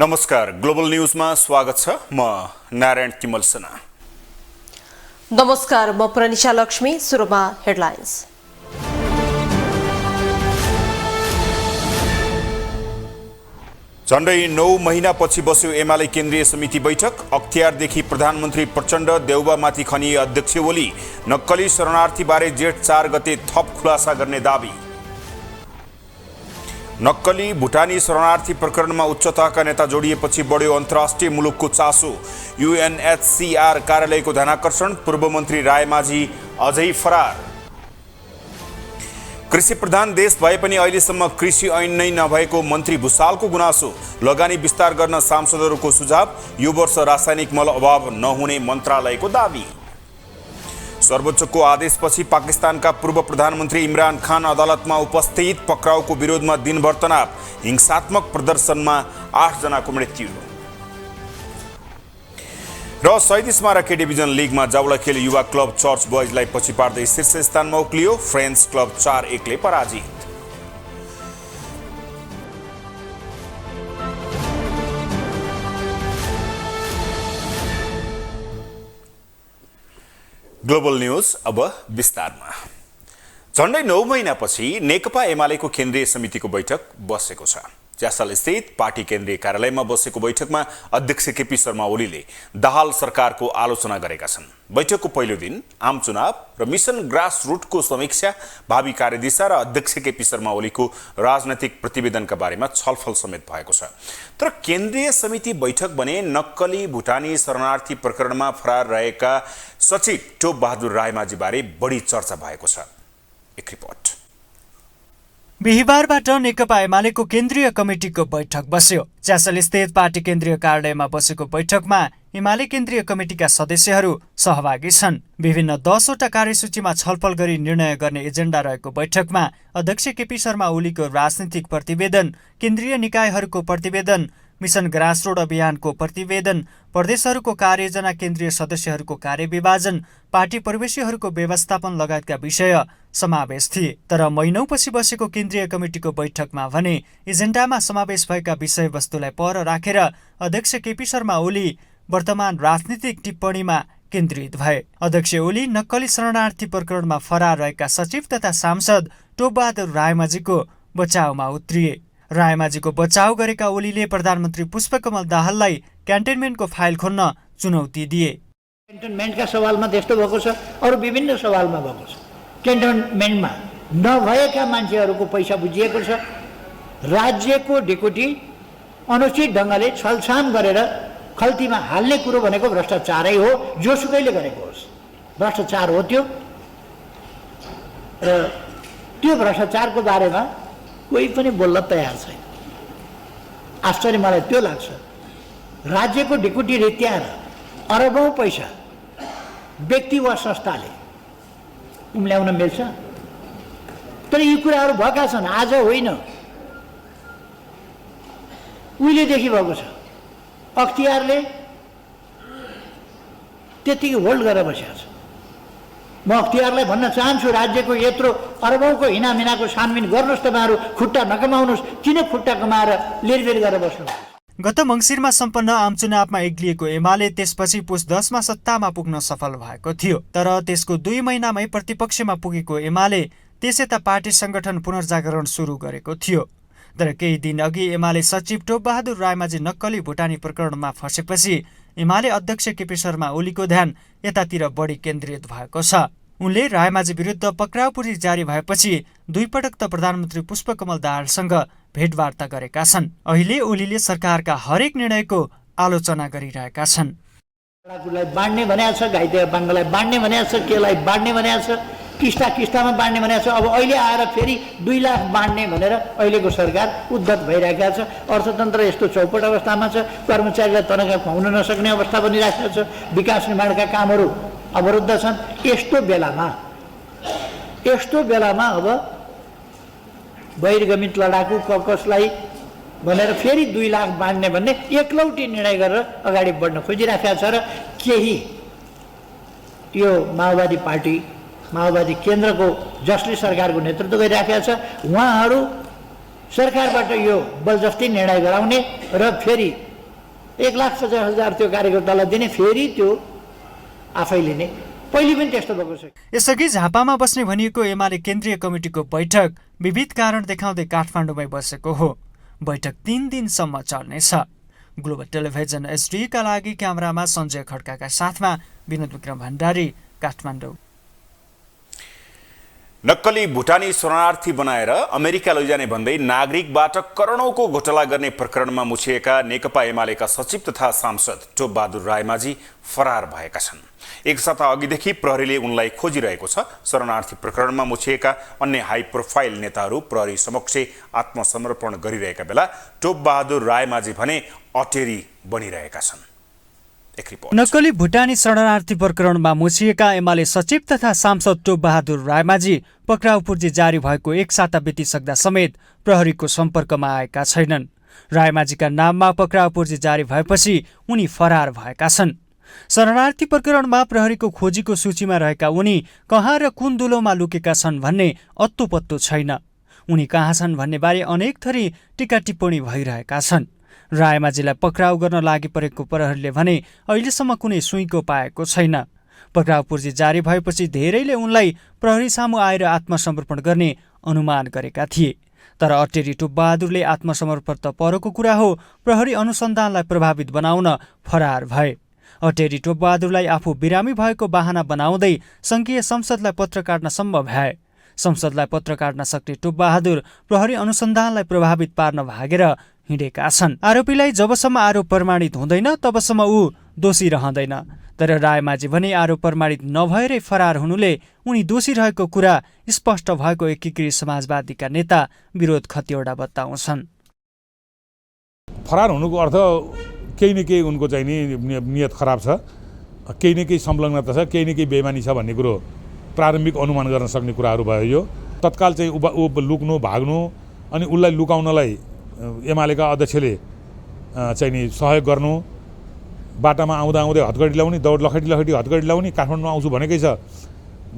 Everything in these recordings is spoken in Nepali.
नमस्कार, ग्लोबल न्यूजमा स्वागत छ। म नारायण तिमलसना। नमस्कार, म प्रनिशा लक्ष्मी। सुरुमा हेडलाइन्स। झण्डै 9 महिनापछि बस्यो एमाले केन्द्रीय समिति बैठक। अख्तियारदेखि प्रधानमन्त्री प्रचण्ड, देउबामाथि खनिए अध्यक्ष ओली। नक्कली शरणार्थीबारे जेठ 4 गते थप खुलासा गर्ने दाबी। नक्कली भुटानी शरणार्थी प्रकरणमा उच्च तहका नेता जोडिएपछि बढ्यो अन्तर्राष्ट्रिय मुलुकको चासो। UNHCR कार्यालयको ध्यानाकर्षण, पूर्व मन्त्री रायमाझी अझै फरार। कृषि प्रधान देश भए पनि अहिलेसम्म कृषि ऐन नै नभएको मन्त्री भुसालको गुनासो। लगानी विस्तार गर्न सांसदहरूको सुझाव। यो वर्ष रासायनिक मल अभाव नहुने मन्त्रालयको दाबी। सर्वोच्चको आदेशपछि पाकिस्तानका पूर्व प्रधानमन्त्री इमरान खान अदालतमा उपस्थित। पक्राउको विरोधमा दिनभर तनाव। हिंसात्मक प्रदर्शनमा 8 जनाको मृत्यु। र 37 मा के डिभिजन लिगमा जावलाखेल युवा क्लब चर्च बोइजलाई पछि पार्दै शीर्ष स्थानमा उक्लियो। फ्रेन्च क्लब 4-1 ले पराजित। ग्लोबल न्यूज अब विस्तारमा। झण्डै 9 महिनापछि नेकपा एमालेको केन्द्रीय समितिको बैठक बसेको छ। च्यासल स्थित पार्टी केन्द्रीय कार्यालयमा बसेको बैठकमा अध्यक्ष केपी शर्मा ओलीले दाहाल सरकारको आलोचना गरेका छन्। बैठकको पहिलो दिन आम चुनाव र मिसन ग्रास रुटको समीक्षा, भावी कार्यदिशा र अध्यक्ष केपी शर्मा ओलीको राजनैतिक प्रतिवेदनका बारेमा छलफल समेत भएको छ। तर केन्द्रीय समिति बैठक भने नक्कली भुटानी शरणार्थी प्रकरणमा फरार रहेका सचिव टोप बहादुर रायमाझी बारे बढी चर्चा भएको छ। एक रिपोर्ट। बिहिबारबाट नेकपा एमालेको केन्द्रीय कमिटिको बैठक बस्यो। च्यासल स्थित पार्टी केन्द्रीय कार्यालयमा बसेको बैठकमा एमाले केन्द्रीय कमिटिका सदस्यहरू सहभागी छन्। विभिन्न 10 वटा कार्यसूचीमा छलफल गरी निर्णय गर्ने एजेन्डा रहेको बैठकमा अध्यक्ष केपी शर्मा ओलीको राजनीतिक प्रतिवेदन, केन्द्रीय निकायहरूको प्रतिवेदन, मिसन ग्रासरोड अभियानको प्रतिवेदन, प्रदेशहरूको कार्ययोजना, केन्द्रीय सदस्यहरूको कार्यविभाजन, पार्टी प्रवेशीहरूको व्यवस्थापन लगायतका विषय समावेश थिए। तर महिनौपछि बसेको केन्द्रीय कमिटिको बैठकमा भने एजेन्डामा समावेश भएका विषयवस्तुलाई पर राखेर अध्यक्ष केपी शर्मा ओली वर्तमान राजनीतिक टिप्पणीमा केन्द्रित भए। अध्यक्ष ओली नक्कली शरणार्थी प्रकरणमा फरार रहेका सचिव तथा सांसद टोप बहादुर रायमाझीको बचाउमा उत्रिए। रायमाझीको बचाउ गरेका ओलीले प्रधानमन्त्री पुष्पकमल दाहाललाई क्यान्टोनमेन्टको फाइल खोल्न चुनौती दिए। क्यान्टोनमेन्टका सवालमा त्यस्तो भएको छ, अरू विभिन्न सवालमा भएको छ। क्यान्टोनमेन्टमा नभएका मान्छेहरूको पैसा बुझिएको छ। राज्यको डेपुटी अनुचित ढङ्गले छलछाम गरेर खल्तीमा हाल्ने कुरो भनेको भ्रष्टाचारै हो, जोसुकैले गरेको होस् भ्रष्टाचार हो त्यो। र त्यो भ्रष्टाचारको बारेमा कोही पनि बोल्न तयार छैन। आश्चर्य मलाई त्यो लाग्छ, राज्यको डेपुटी रित्याएर अरबौं पैसा व्यक्ति वा संस्थाले उम्ल्याउन मिल्छ? तर यी कुराहरू भएका छन्, आज होइन, उहिलेदेखि भएको छ। अख्तियारले त्यतिकै होल्ड गरेर बसेको छ। म अख्तियारलाई भन्न चाहन्छु, राज्यको यत्रो अरबौंको हिनामिनाको छानबिन गर्नुहोस्, तपाईँहरू खुट्टा नकमाउनुहोस्, किन खुट्टा कमाएर लिरबिर गरेर बस्नुहोस्। गत मङ्सिरमा सम्पन्न आम चुनावमा एक्लिएको एमाले त्यसपछि पुस 10 मा सत्तामा पुग्न सफल भएको थियो। तर त्यसको 2 महिनामै प्रतिपक्षमा पुगेको एमाले त्यसयता पार्टी संगठन पुनर्जागरण सुरु गरेको थियो। तर केही दिन अघि एमाले सचिव टोप बहादुर रायमाझी नक्कली भुटानी प्रकरणमा फँसेपछि एमाले अध्यक्ष केपी शर्मा ओलीको ध्यान यतातिर बढी केन्द्रित भएको छ। उनले रायमाझी विरुद्ध पक्राउपुरी जारी भएपछि 2 पटक त प्रधानमन्त्री पुष्पकमल दाहालसँग भेटवार्ता गरेका छन्। अहिले ओलीले सरकारका हरेक निर्णयको आलोचना गरिरहेका छन्। बाँड्ने भनेको छ, घाइते बाङ्गलाई बाँड्ने भनेको छ, केलाई बाँड्ने भनेको छ, किस्तामा बाँड्ने भनेको छ। अब अहिले आएर फेरि 2 लाख बाँड्ने भनेर अहिलेको सरकार उद्धत भइरहेको छ। अर्थतन्त्र यस्तो चौपट अवस्थामा छ, कर्मचारीलाई तनखा खुवाउन नसक्ने अवस्था बनिरहेको छ, विकास निर्माणका कामहरू अवरुद्ध छन्। यस्तो बेलामा अब बहिर्गमित लडाकु ककसलाई भनेर फेरि 2 लाख बाँड्ने भन्ने एकलौटी निर्णय गरेर अगाडि बढ्न खोजिरहेको छ। र केही यो माओवादी पार्टी, माओवादी केन्द्रको जसले सरकारको नेतृत्व गरिरहेको छ, उहाँहरू सरकारबाट यो बलजफ्ती निर्णय गराउने र फेरि 1,50,000 त्यो कार्यकर्तालाई दिने, फेरि त्यो आफैले नै पहिले पनि त्यस्तो भएको छ। यसअघि झापामा बस्ने भनिएको एमाले केन्द्रीय कमिटिको बैठक विविध कारण देखाउँदै काठमाडौँमै बसेको हो। बैठक 3 दिनसम्म चल्नेछ। ग्लोबल टेलिभिजन एचडीका लागि क्यामेरामा सञ्जय खड्काका साथमा विनोद विक्रम भण्डारी, काठमाडौँ। नक्कली भुटानी शरणार्थी बनाएर अमेरिका लैजाने भन्दै नागरिकबाट करोडौंको घोटाला गर्ने प्रकरणमा मुछिएका नेकपा एमालेका सचिव तथा सांसद टोपबहादुर रायमाझी फरार भएका छन्। एक साता अघिदेखि प्रहरीले उनलाई खोजिरहेको छ। शरणार्थी प्रकरणमा मुछिएका अन्य हाई प्रोफाइल नेताहरू प्रहरी समक्ष आत्मसमर्पण गरिरहेका बेला टोपबहादुर रायमाझी भने अटेरी बनिरहेका छन्। नक्कली भुटानी शरणार्थी प्रकरणमा मुछिएका एमाले सचिव तथा सांसद टोपबहादुर रायमाझी पक्राउ पूर्जी जारी भएको 1 साता बितिसक्दा समेत प्रहरीको सम्पर्कमा आएका छैनन्। रायमाझीका नाममा पक्राउ पूर्जी जारी भएपछि उनी फरार भएका छन्। शरणार्थी प्रकरणमा प्रहरीको खोजीको सूचीमा रहेका उनी कहाँ र कुन दुलोमा लुकेका छन् भन्ने अत्तोपत्तो छैन। उनी कहाँ छन् भन्ने बारे अनेक थरी टीका टिप्पणी भइरहेका छन्। रायमाझीलाई पक्राउ गर्न लागि परेको प्रहरीले भने अहिलेसम्म कुनै सुइँको पाएको छैन। पक्राउ पूर्जी जारी भएपछि धेरैले उनलाई प्रहरी सामु आएर आत्मसमर्पण गर्ने अनुमान गरेका थिए। तर अटेरी टोपबहादुरले आत्मसमर्पण त परको कुरा हो, प्रहरी अनुसन्धानलाई प्रभावित बनाउन फरार भए। अटेरी टोपबहादुरलाई आफू बिरामी भएको बहाना बनाउँदै संघीय संसदलाई पत्र काट्नसम्म भ्याए। संसदलाई पत्र काट्न सक्ने टोपबहादुर प्रहरी अनुसन्धानलाई प्रभावित पार्न भागेर हिँडेका छन्। आरोपीलाई जबसम्म आरोप प्रमाणित हुँदैन तबसम्म ऊ दोषी रहँदैन। तर रायमाझी भने आरोप प्रमाणित नभएरै फरार हुनुले उनी दोषी रहेको कुरा स्पष्ट भएको एकीकृत समाजवादीका नेता विरोध खतिवडा बताउँछन्। फरार हुनुको अर्थ केही न केही उनको चाहिँ नि नियत खराब छ, केही न केही संलग्नता छ, केही न केही बेइमानी छ भन्ने कुरो प्रारम्भिक अनुमान गर्न सक्ने कुराहरू भयो। यो तत्काल चाहिँ ऊ लुक्नु भाग्नु अनि उसलाई लुकाउनलाई एमालेका अध्यक्षले चाहिँ नि सहयोग गर्नु, बाटामा आउँदा आउँदै हतगडी ल्याउने, दौड लखेटी हतगडी ल्याउने, काठमाडौँमा आउँछु भनेकै छ,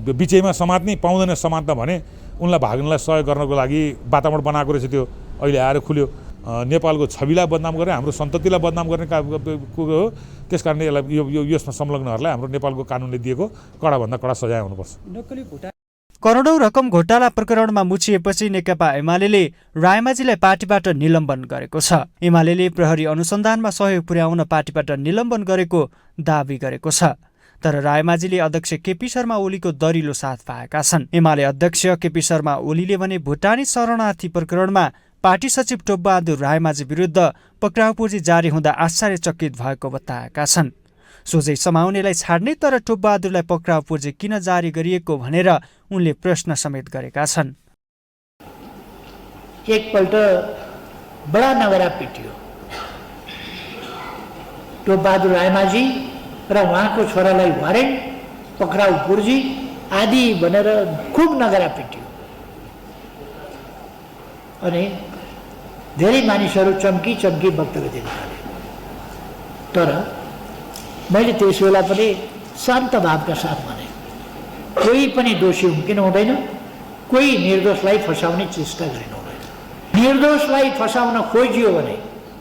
बिचैमा समात्ने पाउँदैन समात्न भने उनलाई भाग्नलाई सहयोग गर्नको लागि वातावरण बनाएको रहेछ। त्यो अहिले आएर खुल्यो। नेपालको छविलाई बदनाम गर्ने, हाम्रो सन्ततिलाई बदनाम गर्ने कुरो हो। त्यस कारणले यसलाई यसमा संलग्नहरूलाई हाम्रो नेपालको कानुनले दिएको कडाभन्दा कडा सजाय हुनुपर्छ। करोडौं रकम घोटाला प्रकरणमा मुछिएपछि नेकपा एमाले रायमाझीलाई पार्टीबाट निलम्बन गरेको छ। एमाले प्रहरी अनुसन्धानमा सहयोग पुर्याउन पार्टीबाट निलम्बन गरेको दावी गरेको छ। तर रायमाझीले अध्यक्ष केपी शर्मा ओलीको दरिलो साथ पाएका छन्। एमाले अध्यक्ष केपी शर्मा ओलीले भने भुटानी शरणार्थी प्रकरणमा पार्टी सचिव टोपबहादुर रायमाझी विरुद्ध पक्राउ पूर्जी जारी हुँदा आश्चर्यचकित भएको बताएका छन्। सोझै समाउनेलाई छाड्ने तर टोपबहादुरलाई पक्राउ पूर्जी किन जारी गरिएको भनेर उनले प्रश्न समेत गरेका छन्। एकपल्ट बडा नगरा पिटियो टोपबहादुर रायमाझी र उहाँको छोरालाई वारेन्ट, पक्राउ पूर्जी आदि भनेर खुब नगरा पिटियो अनि धेरै मानिसहरू चम्की वक्तव्य दिन थाले। तर मैले त्यस बेला पनि शान्त भावका साथ भने कोही पनि दोषी हुँकिन हुँदैन, कोही निर्दोषलाई फसाउने चेष्टा गरिनु हुँदैन। निर्दोषलाई फसाउन खोजियो भने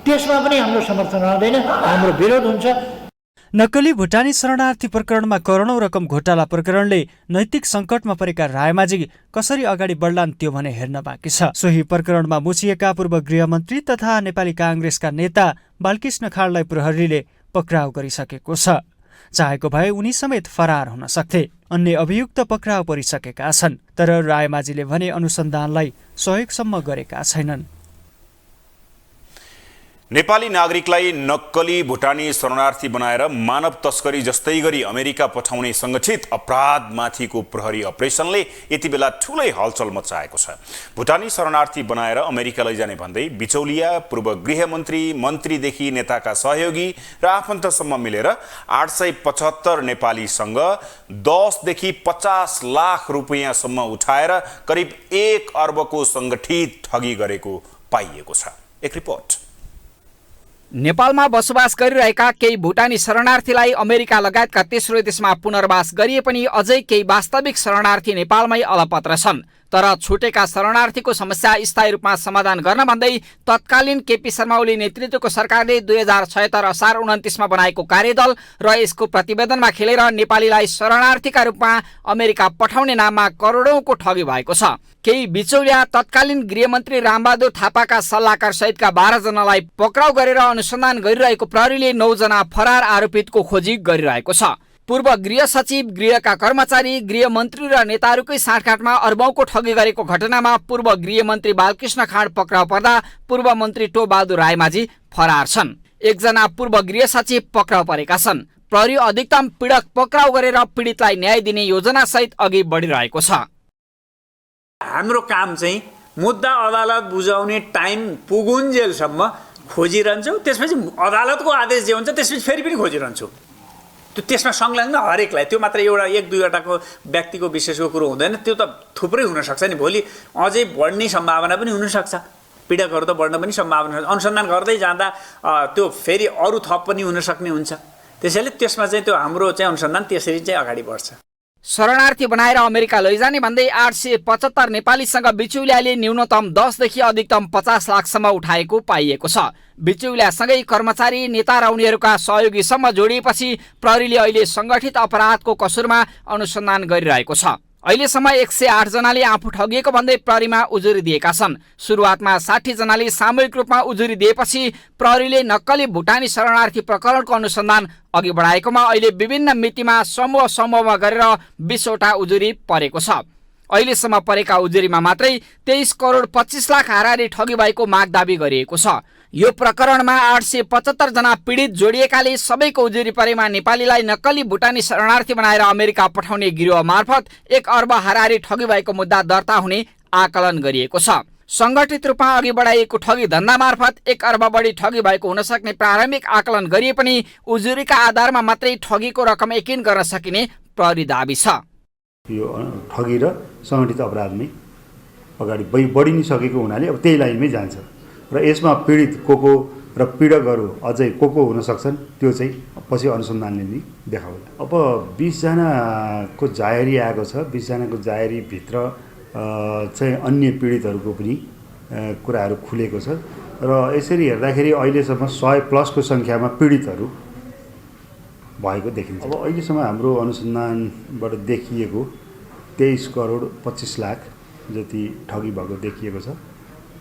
त्यसमा पनि हाम्रो समर्थन रहँदैन, हाम्रो विरोध हुन्छ। नक्कली भुटानी शरणार्थी प्रकरणमा करोडौं रकम घोटाला प्रकरणले नैतिक संकटमा परेका रायमाझी कसरी अगाडि बढ्लान् त्यो भने हेर्न बाँकी छ। सोही प्रकरणमा मुछिएका पूर्व गृहमन्त्री तथा नेपाली कांग्रेसका नेता बालकृष्ण खाँडलाई प्रहरीले पक्राउ गरिसकेको छ। चाहेको भए उनी समेत फरार हुन सक्थे। अन्य अभियुक्त पक्राउ परिसकेका छन्। तर रायमाझीले भने अनुसन्धानलाई सहयोगसम्म गरेका छैनन्। नेपाली नागरिकलाई नक्कली भुटानी शरणार्थी बनाएर मानव तस्करी जस्तै गरी अमेरिका पठाउने संगठित अपराधमाथिको प्रहरी अपरेसनले यति बेला ठूलै हलचल मचाएको छ। भुटानी शरणार्थी बनाएर अमेरिका लैजाने भन्दै बिचौलिया, पूर्व गृहमन्त्री, मन्त्रीदेखि नेताका सहयोगी र आफन्तसम्म मिलेर 875 नेपालीसँग 10 देखि 50 लाख रुपैयाँसम्म उठाएर करिब 1 अर्बको संगठित ठगी गरेको पाइएको छ। एक रिपोर्ट। नेपालमा बसोबास गरिरहेका केही भुटानी शरणार्थीलाई अमेरिका लगायतका तेस्रो देशमा पुनर्वास गरिए पनि अझै केही वास्तविक शरणार्थी नेपालमै अलपत्र छन्। तर छुटेका शरणार्थीको समस्या स्थायी रूपमा समाधान गर्न भन्दै तत्कालीन केपी शर्मा ओली नेतृत्वको सरकारले 2076 असार 29मा बनाएको कार्यदल र यसको प्रतिवेदनमा खेलेर नेपालीलाई शरणार्थीका रूपमा अमेरिका पठाउने नाममा करोडौंको ठगी भएको छ। केही बिचौलिया तत्कालीन गृहमन्त्री रामबहादुर थापाका सल्लाहकार सहितका 12 जनालाई पक्राउ गरेर अनुसन्धान गरिरहेको प्रहरीले 9 जना फरार आरोपितको खोजी गरिरहेको छ। पूर्व गृह सचिव, गृहका कर्मचारी, गृहमन्त्री र नेताहरूकै साँठगाँठमा अर्बौंको ठगी गरेको घटनामा पूर्व गृहमन्त्री बालकृष्ण खाँड पक्राउ पर्दा पूर्व मन्त्री टोबहादुर रायमाझी फरार छन्। एकजना पूर्व गृह सचिव पक्राउ परेका छन्। प्रहरी अधिकतम पीडक पक्राउ गरेर पीडितलाई न्याय दिने योजना सहित अघि बढिरहेको छ। हाम्रो काम चाहिँ मुद्दा अदालत बुझाउने टाइम पुगुन्जेलसम्म खोजिरहन्छौँ। त्यसपछि अदालतको आदेश जे हुन्छ त्यसपछि फेरि पनि खोजिरहन्छौँ। त्यसमा संलग्न हरेकलाई, त्यो मात्र एउटा 1-2वटाको व्यक्तिको विशेषको कुरो हुँदैन। त्यो त थुप्रै हुनसक्छ नि। भोलि अझै बढ्ने सम्भावना पनि हुनसक्छ। पीडकहरू त बढ्न पनि सम्भावना छ। अनुसन्धान गर्दै जाँदा त्यो फेरि अरू थप पनि हुनसक्ने हुन्छ। त्यसैले त्यसमा चाहिँ त्यो हाम्रो चाहिँ अनुसन्धान त्यसरी चाहिँ अगाडि बढ्छ। शरणार्थी बनाएर अमेरिका लैजाने भन्दै 875 नेपालीसँग बिचौलियाले न्यूनतम 10 देखि अधिकतम 50 लाखसम्म उठाएको पाइएको छ। बिचौलियासँगै कर्मचारी, नेता र उनीहरूका सहयोगीसम्म जोडिएपछि प्रहरीले अहिले संगठित अपराधको कसुरमा अनुसन्धान गरिरहेको छ। अहिलेसम्म 108 जनाले आफू ठगिएको भन्दै प्रहरीमा उजुरी दिएका छन्। सुरुवातमा 60 जनाले सामूहिक रूपमा उजुरी दिएपछि प्रहरीले नक्कली भुटानी शरणार्थी प्रकरणको अनुसन्धान अघि बढाएकोमा अहिले विभिन्न मितिमा समूहमा गरेर 20 वटा उजुरी परेको छ। अहिलेसम्म परेका उजुरीमा मात्रै 23 करोड 25 लाख हाराहारी ठगी भएको माग दाबी गरिएको छ। यो प्रकरणमा 875 जना पीडित जोडिएकाले सबैको उजुरी परेमा नेपालीलाई नक्कली भुटानी शरणार्थी बनाएर अमेरिका पठाउने गिरोह मार्फत 1 अर्ब हाराहारी ठगी भएको मुद्दा दर्ता हुने आकलन गरिएको छ। संगठित रूपमा अघि बढाइएको ठगी धन्दा मार्फत 1 अर्ब बढी ठगी भएको हुन सक्ने प्रारम्भिक आकलन गरिए पनि उजुरीका आधारमा मात्रै ठगीको रकम यकिन गर्न सकिने प्रहरी दाबी छ। यो ठगी र संगठित अपराधमै अगाडि बढी नै सकेको हुनाले अब त्यही लाइनमै जान्छ र यसमा पीडित को र पीडकहरू अझै को हुन सक्छन् त्यो चाहिँ पछि अनुसन्धानले नै देखाउला। अब 20 जनाको जाहेरी आएको छ। 20 जनाको जाहेरी भित्र चाहिँ अन्य पीडितहरूको पनि कुराहरू खुलेको छ र यसरी हेर्दाखेरि अहिलेसम्म 100+ को सङ्ख्यामा पीडितहरू भएको देखिन्छ। अब अहिलेसम्म हाम्रो अनुसन्धानबाट देखिएको 23 करोड 25 लाख जति ठगी भएको देखिएको छ।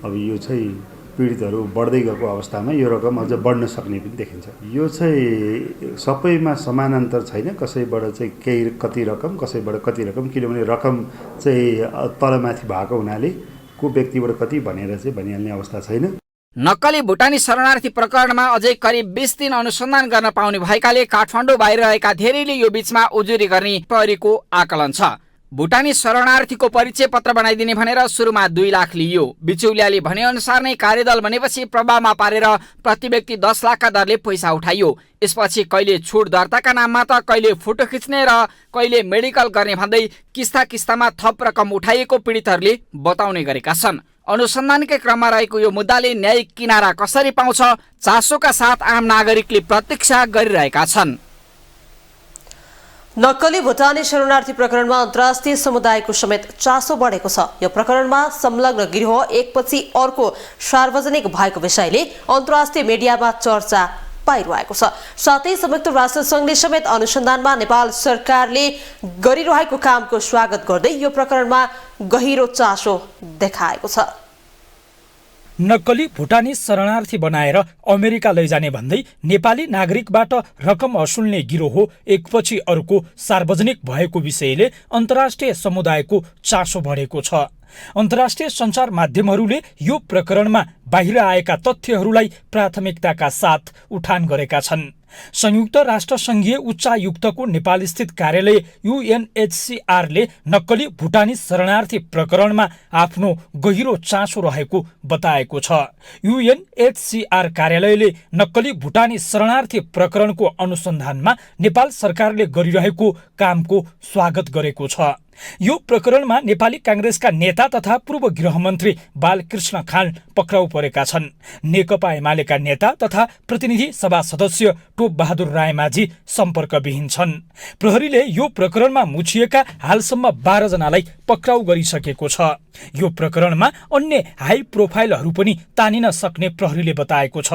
अब यो चाहिँ पीडितहरू बढ्दै गएको अवस्थामा यो रकम अझ बढ्न सक्ने पनि देखिन्छ। यो चाहिँ सबैमा समानान्तर छैन। कसैबाट चाहिँ कति रकम, कसैबाट कति रकम, किनभने रकम चाहिँ तलमाथि भएको हुनाले को व्यक्तिबाट कति भनेर चाहिँ भनिहाल्ने अवस्था छैन। नक्कली भुटानी शरणार्थी प्रकरणमा अझै करिब 20 दिन अनुसन्धान गर्न पाउने भएकाले काठमाडौँ बाहिर रहेका धेरैले यो बीचमा उजुरी गर्ने प्रहरीको आकलन छ। भुटानी शरणार्थीको परिचय पत्र बनाइदिने भनेर सुरुमा 2 लाख लिइयो। बिचौलियाले भनेअनुसार नै कार्यदल बनेपछि प्रभावमा पारेर प्रति व्यक्ति 10 लाखका दरले पैसा उठाइयो। यसपछि कहिले छुट दर्ताका नाममा त कहिले फोटो खिच्ने र कहिले मेडिकल गर्ने भन्दै किस्तामा थप रकम उठाइएको पीडितहरूले बताउने गरेका छन्। अनुसन्धानकै क्रममा रहेको यो मुद्दाले न्यायिक किनारा कसरी पाउँछ, चासोका साथ आम नागरिकले प्रतीक्षा गरिरहेका छन्। नक्कली भुटानी शरणार्थी प्रकरणमा अन्तर्राष्ट्रिय समुदायको समेत चासो बढेको छ। यो प्रकरणमा संलग्न गिरोह एकपछि अर्को सार्वजनिक भएको विषयले अन्तर्राष्ट्रिय मिडियामा चर्चा पाइरहेको छ। साथै संयुक्त राष्ट्र संघले समेत अनुसन्धानमा नेपाल सरकारले गरिरहेको कामको स्वागत गर्दै यो प्रकरणमा गहिरो चासो देखाएको छ। नक्कली भुटानी शरणार्थी बनाएर अमेरिका लैजाने भन्दै नेपाली नागरिकबाट रकम असुल्ने गिरोह एकपछि अर्को सार्वजनिक भएको विषयले अन्तर्राष्ट्रिय समुदायको चासो बढेको छ। अन्तर्राष्ट्रिय सञ्चार माध्यमहरूले यो प्रकरणमा बाहिर आएका तथ्यहरूलाई प्राथमिकताका साथ उठान गरेका छन्। संयुक्त राष्ट्र संघीय उच्चायुक्तको नेपालस्थित कार्यालय UNHCRले नक्कली भुटानी शरणार्थी प्रकरणमा आफ्नो गहिरो चासो रहेको बताएको छ। UNHCR कार्यालयले नक्कली भुटानी शरणार्थी प्रकरणको अनुसन्धानमा नेपाल सरकारले गरिरहेको कामको स्वागत गरेको छ। यो प्रकरणमा नेपाली कांग्रेसका नेता तथा पूर्व गृहमन्त्री बालकृष्ण खान पक्राउ परेका छन्। नेकपा एमालेका नेता तथा प्रतिनिधि सभा सदस्य टोप बहादुर रायमाझी सम्पर्कविहीन छन्। प्रहरीले यो प्रकरणमा मुछिएका हालसम्म 12 जनालाई पक्राउ गरिसकेको छ। यो प्रकरणमा अन्य हाई प्रोफाइलहरू पनि तानिन सक्ने प्रहरीले बताएको छ।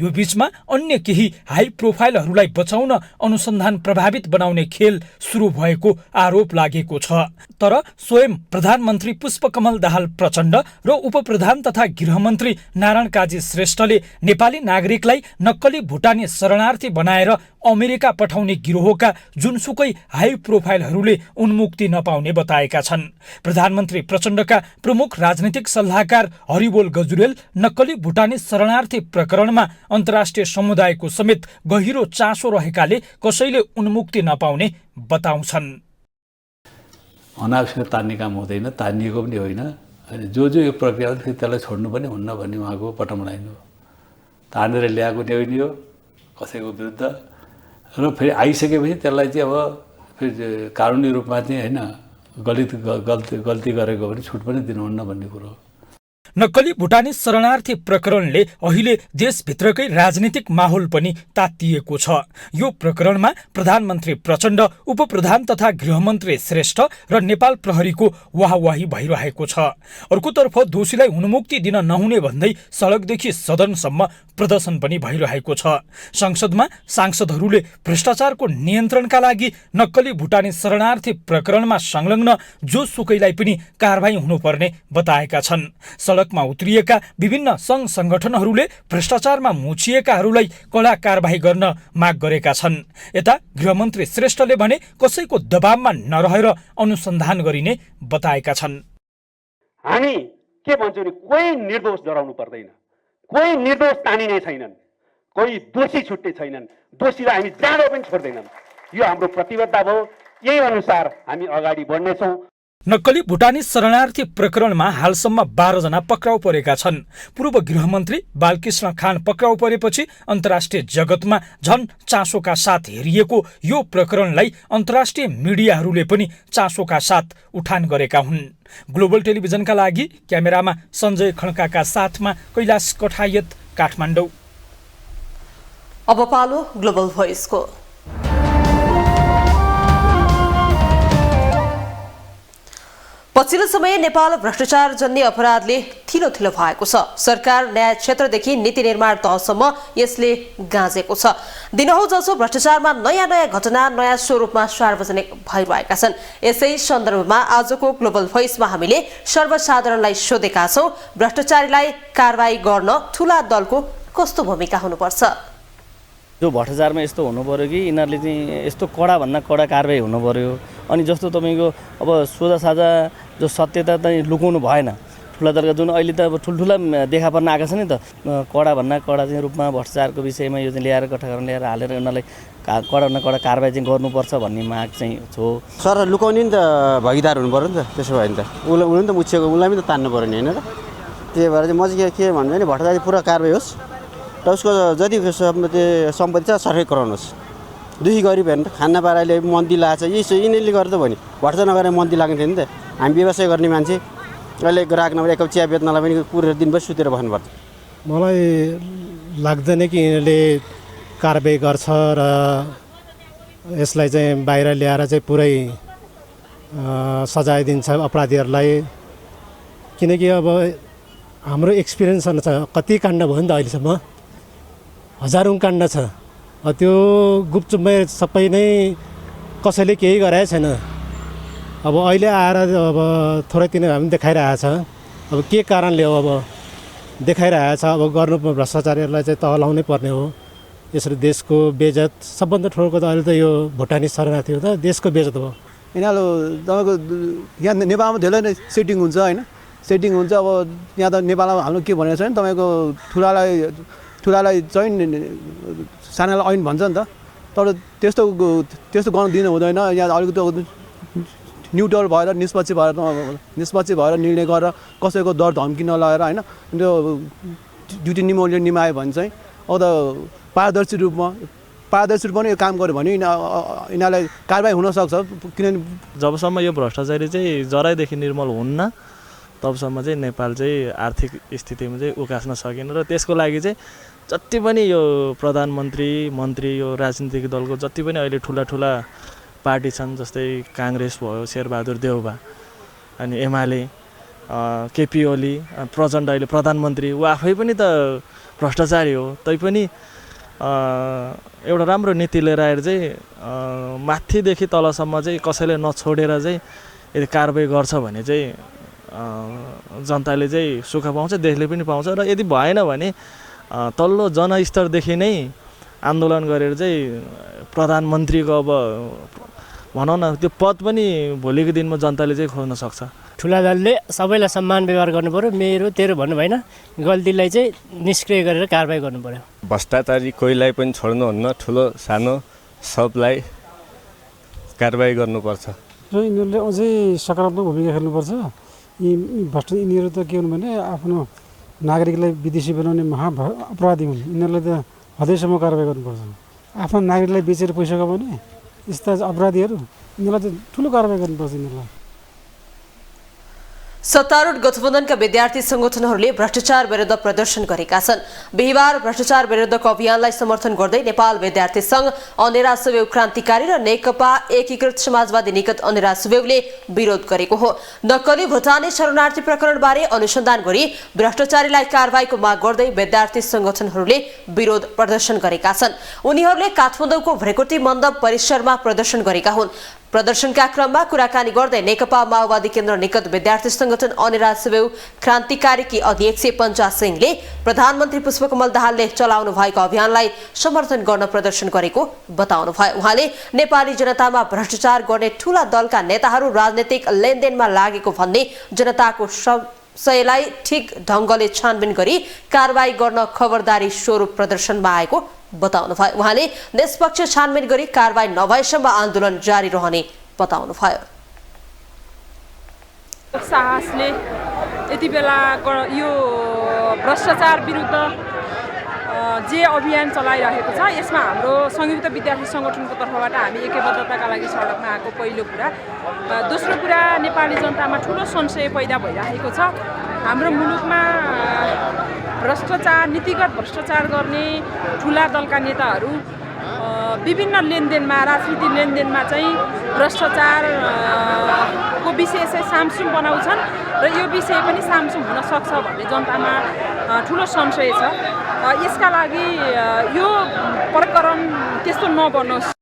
यो बीचमा अन्य केही हाई प्रोफाइलहरूलाई बचाउन अनुसन्धान प्रभावित बनाउने खेल सुरु भएको आरोप लागेको छ। तर स्वयं प्रधानमन्त्री पुष्पकमल दाहाल प्रचण्ड र उपप्रधान तथा गृहमन्त्री नारायण काजी श्रेष्ठले नेपाली नागरिकलाई नक्कली भुटानी शरणार्थी बनाएर अमेरिका पठाउने गिरोहका जुनसुकै हाई प्रोफाइलहरूले उन्मुक्ति नपाउने बताएका छन्। प्रधानमन्त्री प्रचण्डका प्रमुख राजनीतिक सल्लाहकार हरिबोल गजुरेल नक्कली भुटानी शरणार्थी प्रकरणमा अन्तर्राष्ट्रिय समुदायको समेत गहिरो चासो रहेकाले कसैले उन्मुक्ति नपाउने बताउँछन्। अनावश्यक तान्ने काम हुँदैन, तानिएको पनि होइन। अनि जो यो प्रक्रिया हो त्यसलाई छोड्नु पनि हुन्न भन्ने उहाँको पटमलाइनु हो। तानेर ल्याएको नि होइन यो कसैको विरुद्ध, र फेरि आइसकेपछि त्यसलाई चाहिँ अब फेरि कानुनी रूपमा चाहिँ होइन गल्ती गरेको भने छुट पनि दिनुहुन्न भन्ने कुरो हो। नक्कली भुटानी शरणार्थी प्रकरणले अहिले देशभित्रकै राजनीतिक माहौल पनि तातिएको छ। यो प्रकरणमा प्रधानमन्त्री प्रचण्ड, उपप्रधान तथा गृहमन्त्री श्रेष्ठ र नेपाल प्रहरीको वाहवाही भइरहेको छ। अर्कोतर्फ दोषीलाई उन्मुक्ति दिन नहुने भन्दै सडकदेखि सदनसम्म प्रदर्शन पनि भइरहेको छ। संसदमा सांसदहरूले भ्रष्टाचारको नियन्त्रणका लागि नक्कली भुटानी शरणार्थी प्रकरणमा संलग्न जोसुकैलाई पनि कारबाही हुनुपर्ने बताएका छन्। सडकमा उत्रिएका विभिन्न सङ्घ संगठनहरूले भ्रष्टाचारमा मुछिएकाहरूलाई कडा कारबाही गर्न माग गरेका छन्। यता गृहमन्त्री श्रेष्ठले भने कसैको दबावमा नरहेर अनुसन्धान गरिने बताएका छन्। हामी के भन्छौँ नि, कोही निर्दोष डराउनु पर्दैन, कोही निर्दोष तानिने छैनन्, कोही दोषी छुट्टे छैनन्, दोषीलाई हामी जाँडो पनि छोड्दैनन्। यो हाम्रो प्रतिबद्धता भयो, यही अनुसार हामी अगाडि बढ्नेछौँ। नक्कली भुटानी शरणार्थी प्रकरणमा हालसम्म 12 जना पक्राउ परेका छन्। पूर्व गृहमन्त्री बालकृष्ण खान पक्राउ परेपछि अन्तर्राष्ट्रिय जगतमा झन चासोका साथ हेरिएको यो प्रकरणलाई अन्तर्राष्ट्रिय मिडियाहरूले पनि चासोका साथ उठान गरेका हुन्। ग्लोबल टेलिभिजनका लागि क्यामेरामा सञ्जय खड्काका साथमा कैलाश कठायत, काठमाडौँ। अब पालो ग्लोबल भोइसको। पछिल्लो समय नेपाल भ्रष्टाचार जन्य अपराधले थिलो भएको छ। सरकार, न्याय क्षेत्रदेखि नीति निर्माण तहसम्म यसले गाँजेको छ। दिनहुँ जसो भ्रष्टाचारमा नयाँ घटना नयाँ स्वरूपमा सार्वजनिक भइरहेका छन्। यसै सन्दर्भमा आजको ग्लोबल भोइसमा हामीले सर्वसाधारणलाई सोधेका छौँ, भ्रष्टाचारीलाई कारबाही गर्न ठुला दलको कस्तो भूमिका हुनुपर्छ? जो भ्रष्टाचारमा यस्तो हुनु पर्यो कि यिनीहरूले चाहिँ यस्तो कडाभन्दा कडा कारबाही हुनु पर्यो। अनि जस्तो तपाईँको अब सोझा साझा जो सत्यता चाहिँ लुकाउनु भएन। ठुला दलका जुन अहिले त अब ठुल्ठुला देखा पर्न आएको छ नि त, कडाभन्दा कडा चाहिँ रूपमा भ्रष्टाचारको विषयमा यो चाहिँ ल्याएर कठाकरण ल्याएर हालेर उनीहरूलाई कडाभन्दा कडा कारबाही चाहिँ गर्नुपर्छ भन्ने माग चाहिँ हो। सर लुकाउने नि त भागीदार हुनु पर्यो नि त, त्यसो भयो नि त उसले नि त मुछिएको उसलाई पनि त तान्नु पर्यो नि होइन र। त्यही भएर चाहिँ म चाहिँ के भन्छु भने भ्रष्टाचार पुरा कारबाही होस् र उसको जति सम्पत्ति छ सरकै कराउनुहोस्। दुखी गरिब हेर्नु खाना पाराले मन्दी लाग्छ, यिनीहरूले गर्दा भयो नि भ्रष्टाचार नगरेर मन्दी लाग्ने थियो नि त। हामी व्यवसाय गर्ने मान्छे अहिले ग्राहक नभएर एक कप चिया बेच्नलाई पनि पुरै दिनभर सुतेर बस्नुपर्छ। मलाई लाग्दैन कि यिनीहरूले कारबाही गर्छ र यसलाई चाहिँ बाहिर ल्याएर चाहिँ पुरै सजाय दिन्छ अपराधीहरूलाई। किनकि अब हाम्रो एक्सपिरियन्स छ, कति काण्ड भयो नि त अहिलेसम्म, हजारौँ काण्ड छ। त्यो गुपचुपमै सबै नै कसैले केही गराएको छैन। अब अहिले आएर अब थोरै तिनीहरू हामी देखाइरहेको छ। अब के कारणले हो अब देखाइरहेको छ। अब गर्नु भ्रष्टाचारीहरूलाई चाहिँ तह लाउनै पर्ने हो। यसरी देशको बेइज्जत सबभन्दा ठुलो त अहिले त यो भुटानी शरणार्थी हो त देशको बेइज्जत हो। यिनीहरू तपाईँको यहाँ नेपालमा धेरै नै सेटिङ हुन्छ होइन, सेटिङ हुन्छ। अब यहाँ त नेपालमा हाम्रो के भनेको छ भने तपाईँको ठुलालाई चाहिँ सानालाई ऐन भन्छ नि त, तर त्यस्तो गर्न दिनु हुँदैन। यहाँ अलिकति न्युट्रल भएर निष्पक्ष भएर निर्णय गरेर कसैको डर धम्की नलाएर होइन त्यो ड्युटी निभायो भने चाहिँ अब त पारदर्शी रूपमा पारदर्शी रूपमा यो काम गर्यो भने यिनीहरूलाई कारबाही हुनसक्छ। किनभने जबसम्म यो भ्रष्टाचारी चाहिँ जराइदेखि निर्मूल हुन्न तबसम्म चाहिँ नेपाल चाहिँ आर्थिक स्थितिमा चाहिँ उकास्न सकिन्न। र त्यसको लागि चाहिँ जति पनि यो प्रधानमन्त्री मन्त्री यो राजनीतिक दलको जति पनि अहिले ठुला ठुला पार्टी छन्, जस्तै काङ्ग्रेस भयो, शेरबहादुर देउवा, अनि एमाले, केपी ओली, प्रचण्ड अहिले प्रधानमन्त्री, ऊ आफै पनि त भ्रष्टाचारी हो। तैपनि एउटा राम्रो नीति लिएर आएर चाहिँ माथिदेखि तलसम्म चाहिँ कसैले नछोडेर चाहिँ यदि कारबाही गर्छ भने चाहिँ जनताले चाहिँ सुख पाउँछ, देशले पनि पाउँछ। र यदि भएन भने तल्लो जनस्तरदेखि नै आन्दोलन गरेर चाहिँ प्रधानमन्त्रीको अब भनौँ न त्यो पद पनि भोलिको दिनमा जनताले चाहिँ खोज्न सक्छ। ठुला दलले सबैलाई सम्मान व्यवहार गर्नु पर्यो, मेरो तेरो भन्नु भएन, गल्तीलाई चाहिँ निष्क्रिय गरेर कारबाही गर्नु पर्यो। भ्रष्टाचारी कोहीलाई पनि छोड्नुहुन्न, ठुलो सानो सबलाई कारबाही गर्नुपर्छ। र यिनीहरूले अझै सकारात्मक भूमिका खेल्नुपर्छ। यिनीहरू त के हुन् भने आफ्नो नागरिकलाई विदेशी बनाउने अपराधी हुन्। यिनीहरूलाई त हदैसम्म कारबाही गर्नुपर्छ। आफ्नो नागरिकलाई बेचेर पैसा कमाउने यस्ता अपराधीहरू, यिनीहरूलाई त ठुलो कारबाही गर्नुपर्छ। यिनीहरूलाई सत्तारूढ गठबन्धनका विद्यार्थी संगठनहरूले भ्रष्टाचार विरुद्ध प्रदर्शन गरेका छन्। बिहिबार भ्रष्टाचार विरुद्धको अभियानलाई समर्थन गर्दै नेपाल विद्यार्थी संघ, अनेरा सुवेव क्रान्तिकारी र नेकपा एकीकृत समाजवादी निकट अनेरा सुवेवले विरोध गरेको हो। नक्कली भुटानी शरणार्थी प्रकरणबारे अनुसन्धान गरी भ्रष्टाचारीलाई कारबाहीको माग गर्दै विद्यार्थी संगठनहरूले विरोध प्रदर्शन गरेका छन्। उनीहरूले काठमाडौँको भ्रेकुटी मण्डप परिसरमा प्रदर्शन गरेका हुन्। प्रदर्शनका क्रममा कुराकानी गर्दै नेकपा माओवादी केन्द्र निकट विद्यार्थी संगठन अनेरा सुवेव क्रान्तिकारीकी अध्यक्ष पञ्चा सिंहले प्रधानमन्त्री पुष्पकमल दाहालले चलाउनु भएको अभियानलाई समर्थन गर्न प्रदर्शन गरेको बताउनुभयो। उहाँले नेपाली जनतामा भ्रष्टाचार गर्ने ठूला दलका नेताहरू राजनीतिक लेनदेनमा लागेको भन्ने जनताको संशयलाई ठिक ढङ्गले छानबिन गरी कारबाही गर्न खबरदारी स्वरूप प्रदर्शनमा आएको बताउनुभयो। उहाँले निष्पक्ष छानबिन गरी कारबाही नभएसम्म आन्दोलन जारी रहने बताउनुभयो। साहसले यति बेला यो भ्रष्टाचार विरुद्ध जे अभियान चलाइरहेको छ, यसमा हाम्रो संयुक्त विद्यार्थी संगठनको तर्फबाट हामी एकबद्धताका लागि सडकमा आएको पहिलो कुरा। दोस्रो कुरा, नेपाली जनतामा ठुलो संशय पैदा भइरहेको छ। हाम्रो मुलुकमा भ्रष्टाचार, नीतिगत भ्रष्टाचार गर्ने ठुला दलका नेताहरू विभिन्न लेनदेनमा, राजनीतिक लेनदेनमा चाहिँ भ्रष्टाचारको विषय चाहिँ सामसुम बनाउँछन् र यो विषय पनि सामसुम हुन सक्छ भन्ने जनतामा ठुलो संशय छ। यसका लागि यो प्रकरण त्यस्तो नबनोस्।